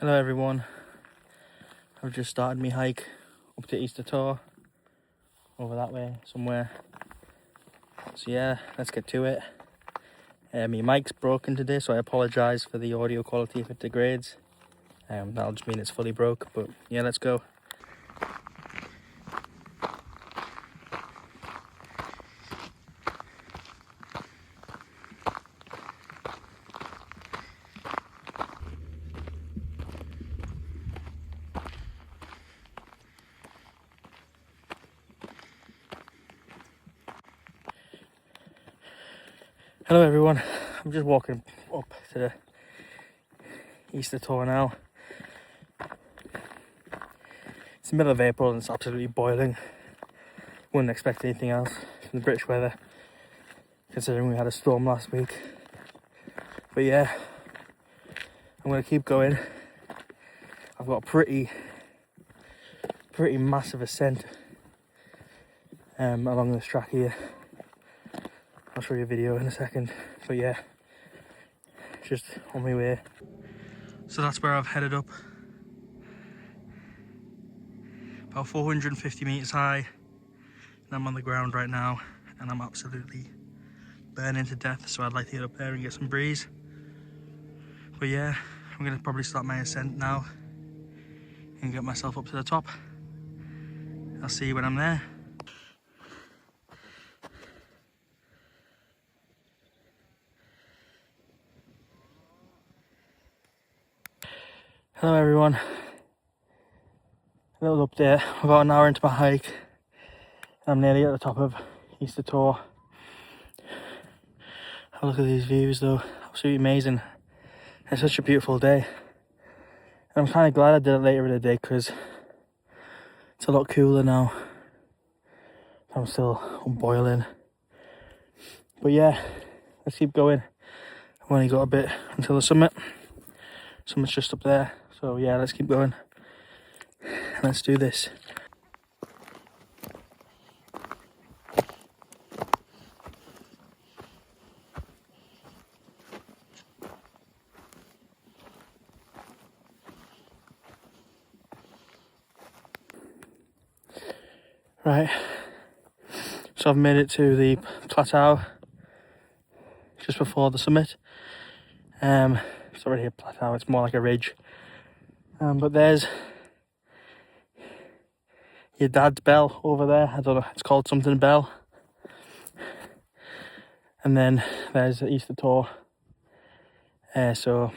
Hello everyone, I've just started my hike up to Easter Tor, over that way somewhere. So yeah, let's get to it. My mic's broken today, so I apologise for the audio quality if it degrades. That'll just mean it's fully broke, but yeah, let's go. Hello everyone, I'm just walking up to the Easter Tor now. It's the middle of April and it's absolutely boiling. Wouldn't expect anything else from the British weather, considering we had a storm last week. But yeah, I'm going to keep going. I've got a pretty massive ascent along this track here. I'll show you a video in a second, but yeah, just on my way. So that's where I've headed up. About 450 meters high, and I'm on the ground right now, and I'm absolutely burning to death, so I'd like to get up there and get some breeze. But yeah, I'm gonna probably start my ascent now and get myself up to the top. I'll see you when I'm there. Hello everyone, a little update. About an hour into my hike, I'm nearly at the top of Easter Tor. Have a look at these views though, absolutely amazing. It's such a beautiful day. And I'm kind of glad I did it later in the day because it's a lot cooler now. I'm still boiling. But yeah, let's keep going. I've only got a bit until the summit. Summit's just up there. So yeah, let's keep going. Let's do this. Right, so I've made it to the plateau just before the summit. It's already a plateau, it's more like a ridge. But there's your dad's bell over there. I don't know, it's called something bell. And then there's the Easter Tor. So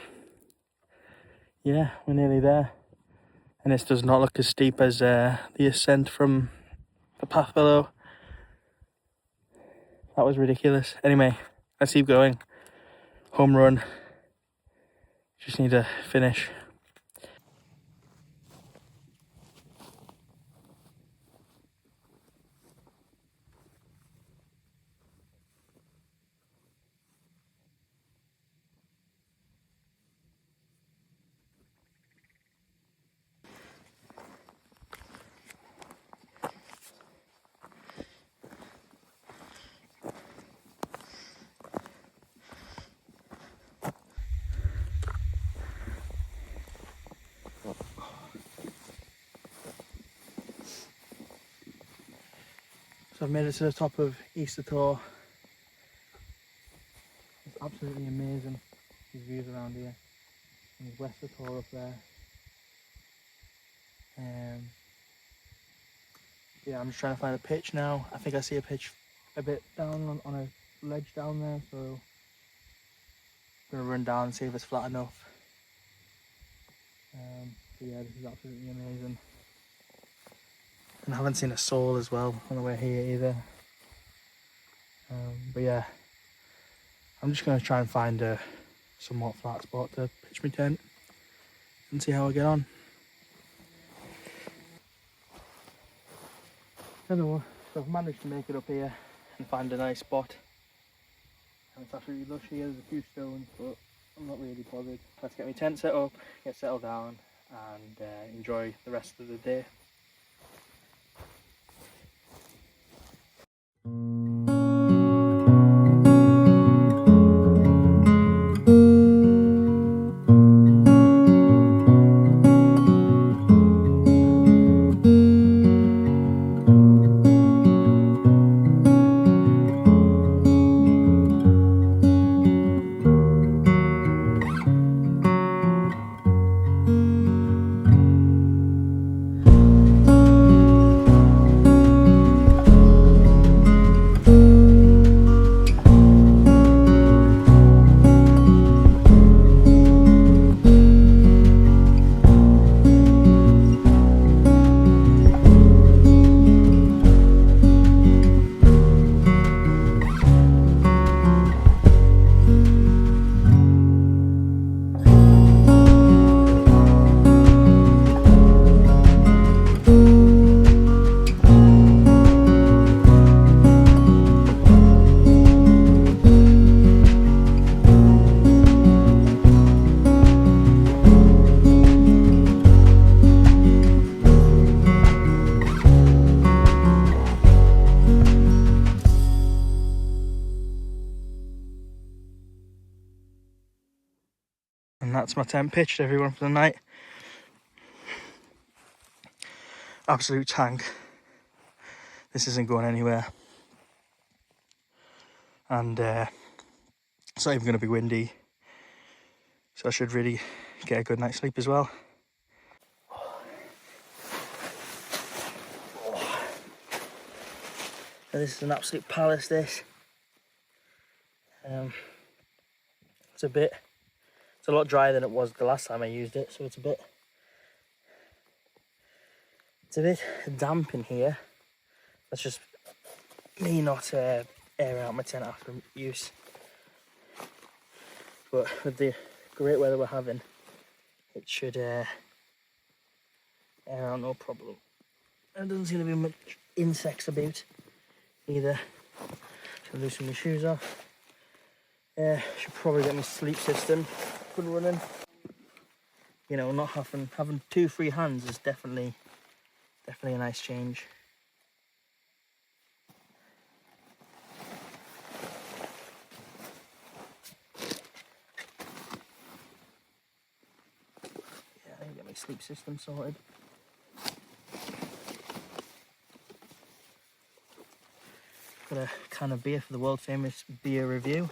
yeah, we're nearly there. And this does not look as steep as the ascent from the path below. That was ridiculous. Anyway, let's keep going. Home run. Just need to finish. So I've made it to the top of Easter Tor. It's absolutely amazing, these views around here. And there's Wester Tor up there. Yeah, I'm just trying to find a pitch now. I think I see a pitch a bit down on a ledge down there, so I'm gonna run down and see if it's flat enough. But yeah, this is absolutely amazing. And I haven't seen a soul as well on the way here either. But yeah, I'm just going to try and find a somewhat flat spot to pitch my tent and see how I get on. Hello, so I've managed to make it up here and find a nice spot. And it's absolutely lush here, there's a few stones, but I'm not really bothered. Let's get my tent set up, get settled down and enjoy the rest of the day. And that's my tent pitched, everyone, for the night. Absolute tank. This isn't going anywhere. And it's not even going to be windy. So I should really get a good night's sleep as well. This is an absolute palace, this. It's a lot drier than it was the last time I used it, so it's a bit damp in here. That's just me not airing out my tent after use. But with the great weather we're having, it should air out no problem. There doesn't seem to be much insects about either. So loosen my shoes off. Should probably get my sleep system up and running. You know, not having 2 free hands is definitely a nice change. Yeah, I need to get my sleep system sorted. Got a can of beer for the world famous beer review.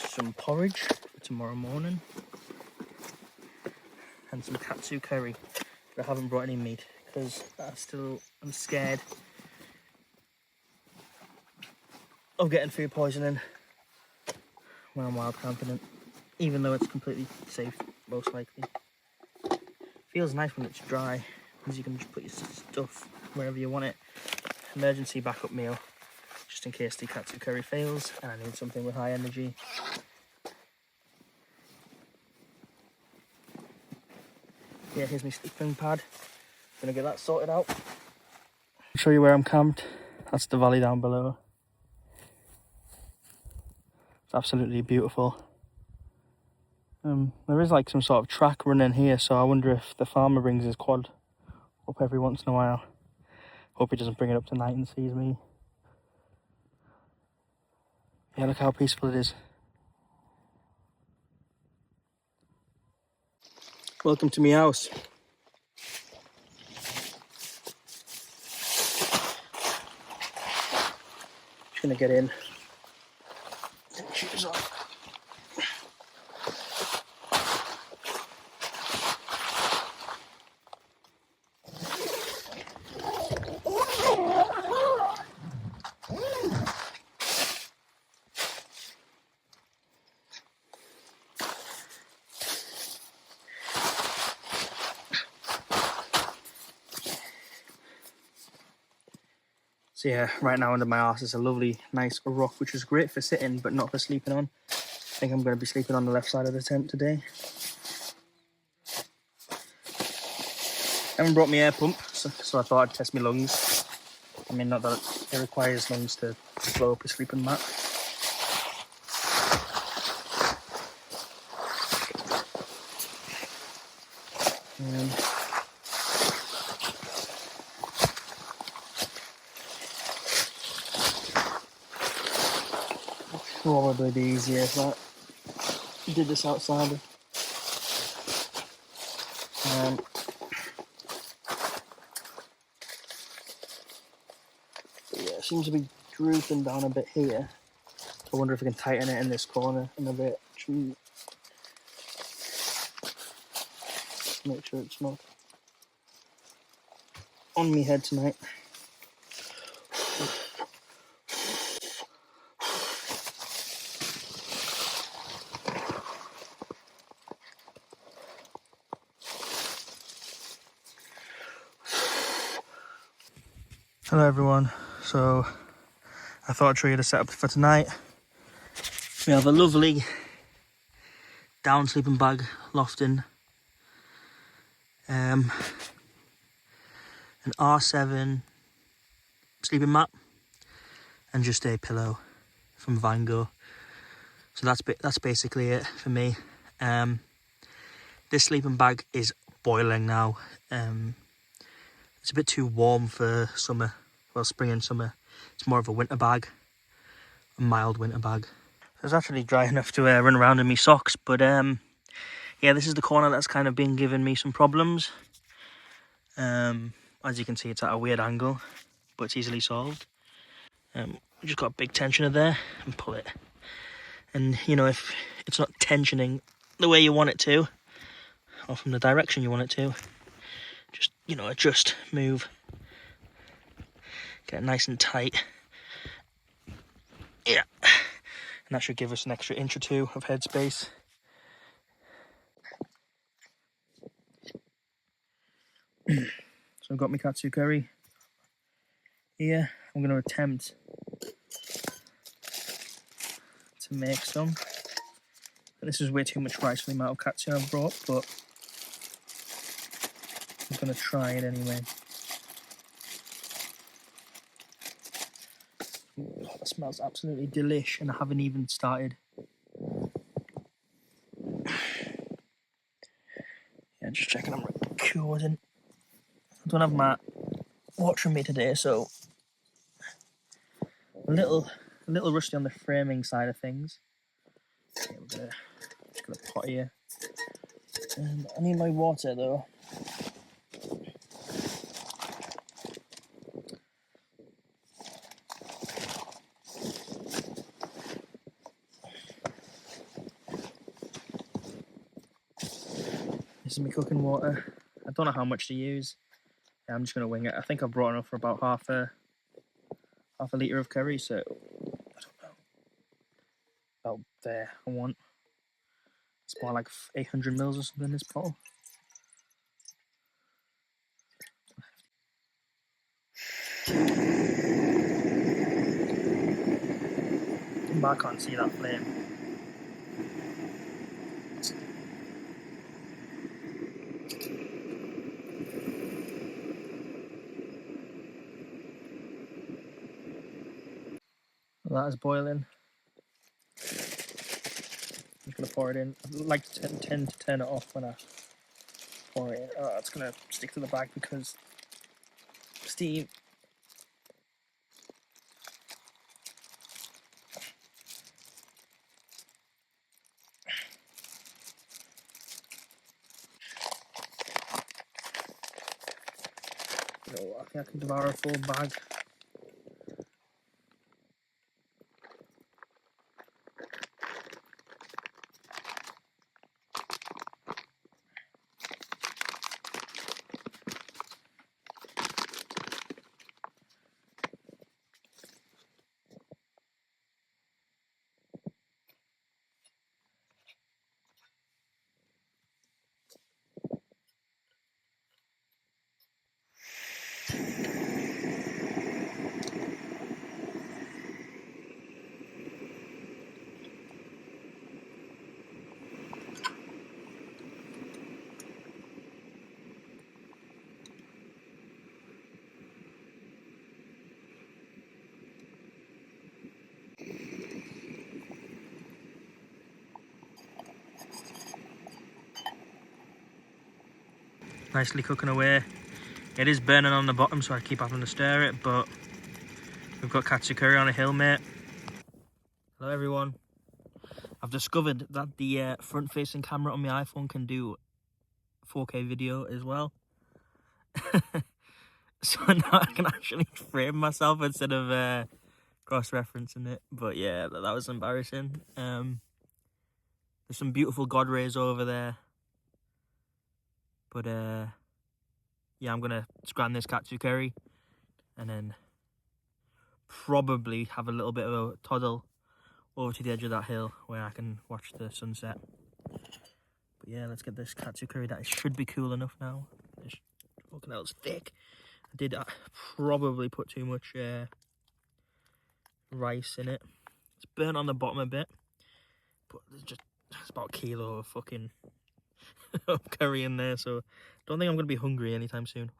Some porridge for tomorrow morning. And some katsu curry. But I haven't brought any meat because I'm scared of getting food poisoning when I'm wild camping, even though it's completely safe, most likely. Feels nice when it's dry, because you can just put your stuff wherever you want it. Emergency backup meal, just in case the katsu curry fails and I need something with high energy. Yeah, here's my sleeping pad. Gonna get that sorted out. I'll show you where I'm camped. That's the valley down below. It's absolutely beautiful. There is like some sort of track running here, so I wonder if the farmer brings his quad up every once in a while. Hope he doesn't bring it up tonight and sees me. Yeah, look how peaceful it is. Welcome to my house. Just gonna get in. Get my shoes off. So yeah, right now under my arse is a lovely, nice rock, which is great for sitting, but not for sleeping on. I think I'm going to be sleeping on the left side of the tent today. I haven't brought my air pump, so I thought I'd test my lungs. I mean, not that it requires lungs to blow up a sleeping mat. Probably be easier if I did this outside. But yeah, it seems to be drooping down a bit here. I wonder if I can tighten it in this corner in a bit. Make sure it's not on me head tonight. Hello everyone, so I thought I'd show you the setup for tonight. We have a lovely down sleeping bag, lofting, an R7 sleeping mat, and just a pillow from Vango. So that's basically it for me. This sleeping bag is boiling now. It's a bit too warm for summer, well, spring and summer. It's more of a winter bag, a mild winter bag. It's actually dry enough to run around in my socks, but yeah, this is the corner that's kind of been giving me some problems. As you can see, it's at a weird angle, but it's easily solved. We just got a big tensioner there and pull it. And you know, if it's not tensioning the way you want it to, or from the direction you want it to, just, you know, adjust, move, get it nice and tight. Yeah, and that should give us an extra inch or two of headspace. So I've got my katsu curry here. I'm going to attempt to make some. This is way too much rice for the amount of katsu I've brought, but I'm going to try it anyway. Ooh, that smells absolutely delish, and I haven't even started. Yeah, just checking I'm recording. I don't have my watch with me today, so a little rusty on the framing side of things. Okay, we're just gonna pot here. I need my water though. This is my cooking water. I don't know how much to use. Yeah, I'm just gonna wing it. I think I've brought enough for about half a litre of curry, so I don't know. About there, I want. It's more like 800 mils or something in this bottle. But I can't see that flame. Well, that is boiling. I'm just gonna pour it in. I like to tend to turn it off when I pour it in. Oh, it's gonna stick to the bag because steam. You know, I think I can devour a full bag. Nicely cooking away. It is burning on the bottom, so I keep having to stir it, but we've got katsu curry on a hill, mate. Hello everyone. I've discovered that the front-facing camera on my iPhone can do 4K video as well. So now I can actually frame myself instead of cross-referencing it. But yeah, that was embarrassing. There's some beautiful god rays over there. But yeah, I'm gonna scram this katsu curry and then probably have a little bit of a toddle over to the edge of that hill where I can watch the sunset. But yeah, let's get this katsu curry. That should be cool enough now. Fucking hell, it's thick. I did probably put too much rice in it. It's burnt on the bottom a bit, but there's about a kilo of fucking curry in there, so don't think I'm gonna be hungry anytime soon.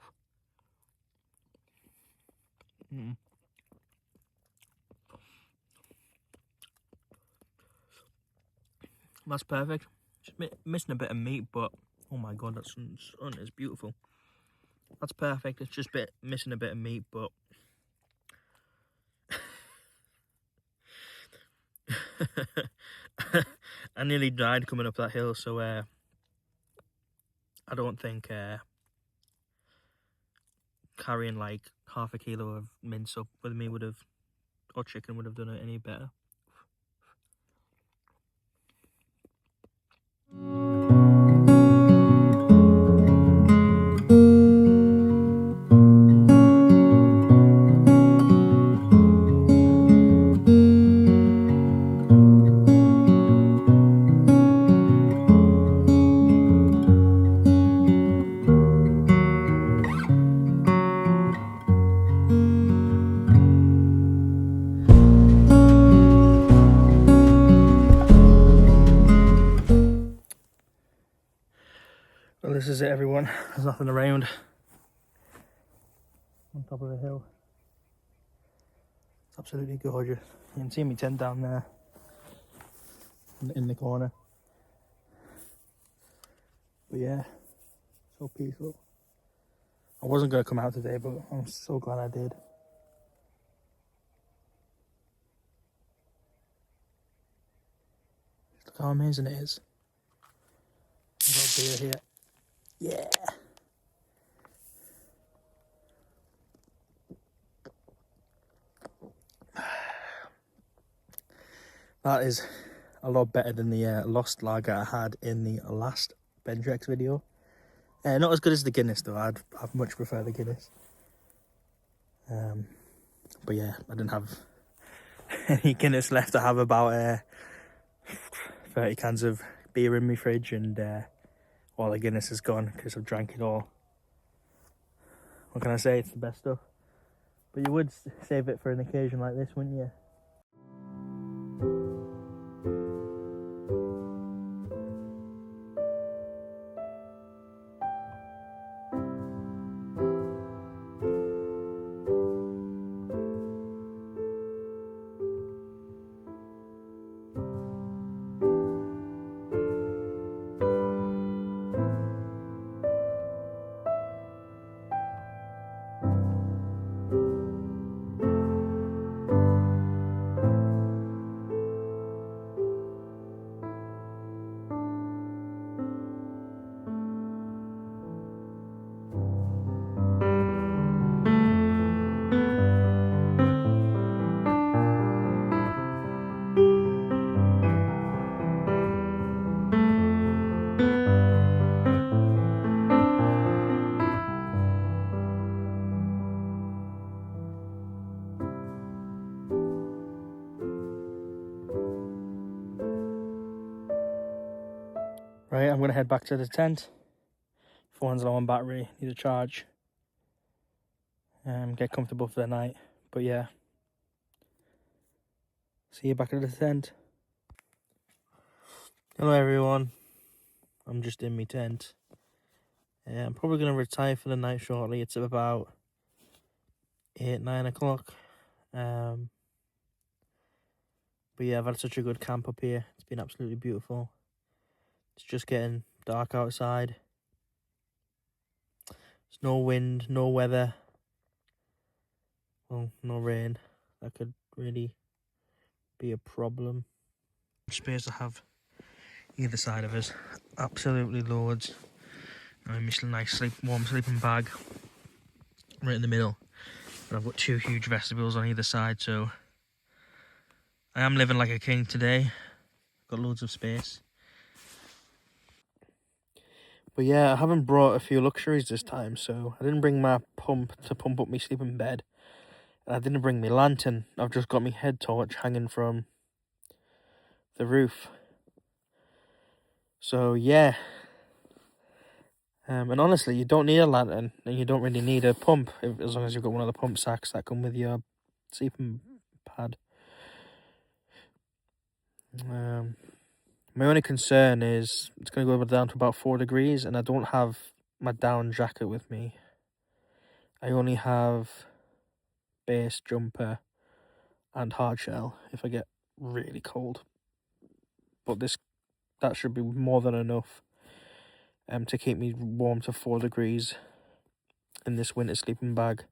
That's perfect. Just missing a bit of meat, but oh my god, that sun is beautiful. That's perfect. It's just missing a bit of meat, but I nearly died coming up that hill, so I don't think carrying like half a kilo of mince up with me would have, or chicken would have done it any better. Well, this is it, everyone. There's nothing around. On top of the hill. It's absolutely gorgeous. You can see my tent down there in the corner. But yeah, so peaceful. I wasn't going to come out today, but I'm so glad I did. Look how amazing it is. I've got a beer here. Yeah. That is a lot better than the Lost Lager I had in the last Benchrex video. Not as good as the Guinness though. I'd much prefer the Guinness. But yeah, I didn't have any Guinness left. I have about 30 cans of beer in my fridge, and all the Guinness is gone because I've drank it all. What can I say? It's the best stuff. But you would save it for an occasion like this, wouldn't you? Right, I'm going to head back to the tent. Phone's low on battery, need a charge. Get comfortable for the night. But yeah, see you back at the tent. Hello everyone, I'm just in my tent. I'm probably going to retire for the night shortly. It's about 8-9 o'clock. But yeah, I've had such a good camp up here. It's been absolutely beautiful. It's just getting dark outside. There's no wind, no weather. Well, no rain. That could really be a problem. Space I have either side of us. Absolutely loads. I'm missing a nice warm sleeping bag right in the middle. But I've got two huge vestibules on either side, so I am living like a king today. Got loads of space. But yeah, I haven't brought a few luxuries this time, so I didn't bring my pump to pump up my sleeping bed. And I didn't bring my lantern. I've just got my head torch hanging from the roof. So yeah. And honestly, you don't need a lantern, and you don't really need a pump, as long as you've got one of the pump sacks that come with your sleeping pad. My only concern is it's going to go down to about 4 degrees, and I don't have my down jacket with me. I only have base, jumper, and hard shell if I get really cold. But that should be more than enough to keep me warm to 4 degrees in this winter sleeping bag.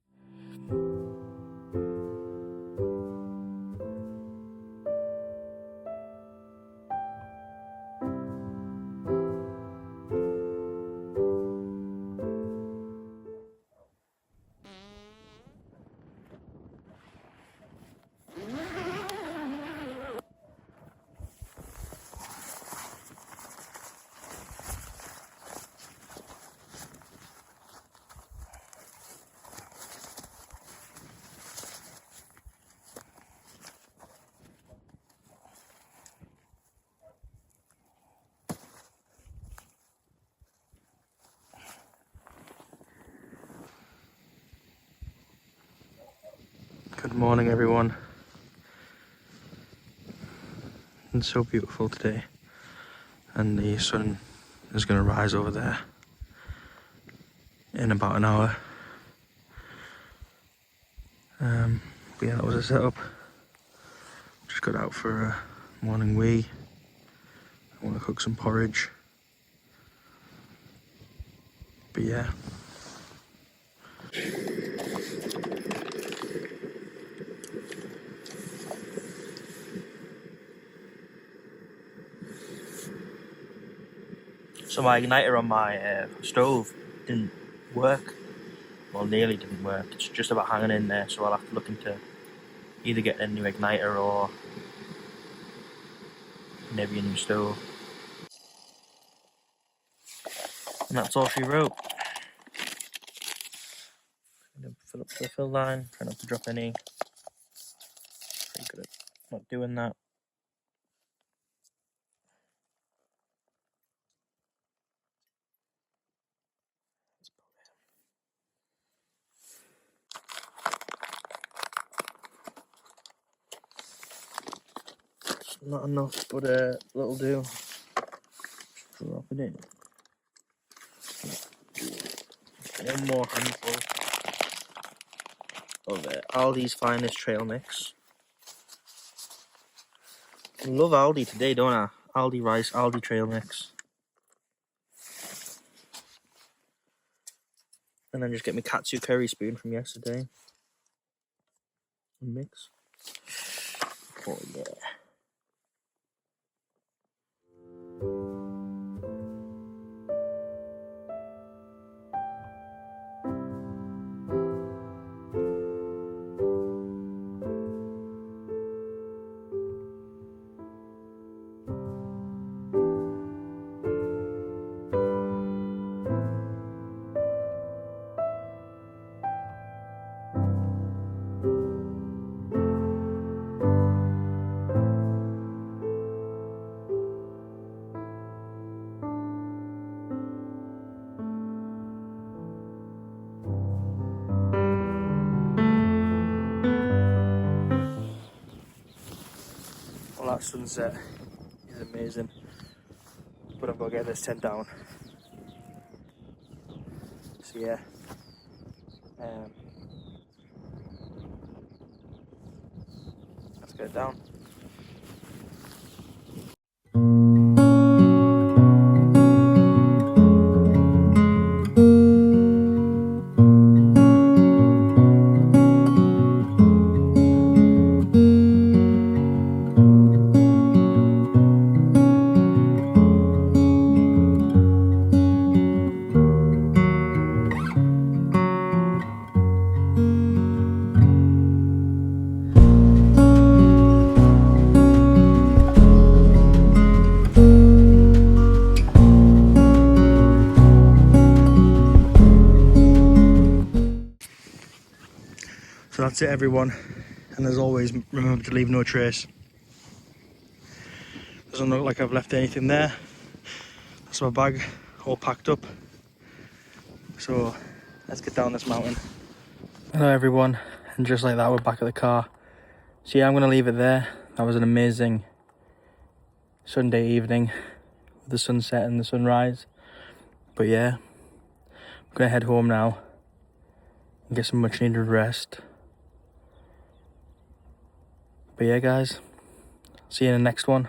Good morning, everyone. It's so beautiful today, and the sun is going to rise over there in about an hour. But yeah, that was a setup. Just got out for a morning wee. I want to cook some porridge. But yeah. So my igniter on my stove didn't work. Well, nearly didn't work. It's just about hanging in there, so I'll have to look into either getting a new igniter or maybe a new stove. And that's all she wrote. Fill up the fill line, try not to drop any. Pretty good at not doing that. It's not enough, but it'll do. Drop it in. One more handful of Aldi's finest trail mix. I love Aldi today, don't I? Aldi rice, Aldi trail mix. And then just get my katsu curry spoon from yesterday. And mix. Oh yeah. Well, that sunset is amazing, but I've got to get this tent down. So yeah, let's get it down. So that's it, everyone, and as always, remember to leave no trace. Doesn't look like I've left anything there. That's my bag all packed up, so let's get down this mountain. Hello everyone, and just like that we're back at the car. So yeah, I'm going to leave it there. That was an amazing Sunday evening with the sunset and the sunrise. But yeah, I'm going to head home now and get some much needed rest. But yeah guys, see you in the next one.